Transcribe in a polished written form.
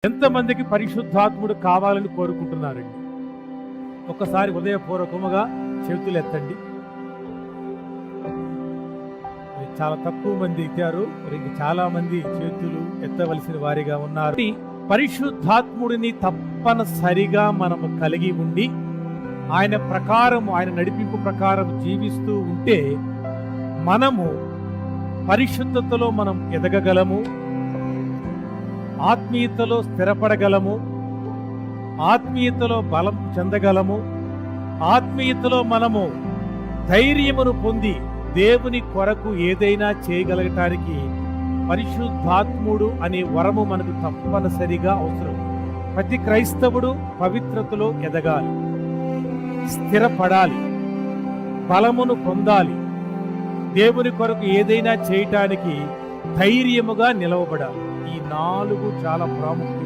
ఎంతమందికి పరిశుద్ధాత్ముడు కావాలని కోరుకుంటున్నారండి? ఒక్కసారి హృదయపూర్వకముగా చేతులు ఎత్తండి. చాలా తక్కువ మంది ఎత్తారు, చాలా మంది చేతులు ఎత్తవలసిన వారిగా ఉన్నారు. పరిశుద్ధాత్ముడిని తప్పనిసరిగా మనము కలిగి ఉండి ఆయన ప్రకారం, ఆయన నడిపింపు ప్రకారం జీవిస్తూ ఉంటే మనము పరిశుద్ధతలో మనం ఎదగగలము, ఆత్మీయతలో స్థిరపడగలము, ఆత్మీయతలో బలం చెందగలము, ఆత్మీయతలో మనము ధైర్యమును పొంది దేవుని కొరకు ఏదైనా చేయగలగటానికి పరిశుద్ధాత్ముడు అనే వరము మనకు తప్పనిసరిగా అవసరం. ప్రతి క్రైస్తవుడు పవిత్రతలో ఎదగాలి, స్థిరపడాలి, బలమును పొందాలి, దేవుని కొరకు ఏదైనా చేయటానికి ధైర్యముగా నిలవబడాలి. ఈ 4 చాలా ప్రాముఖ్యం.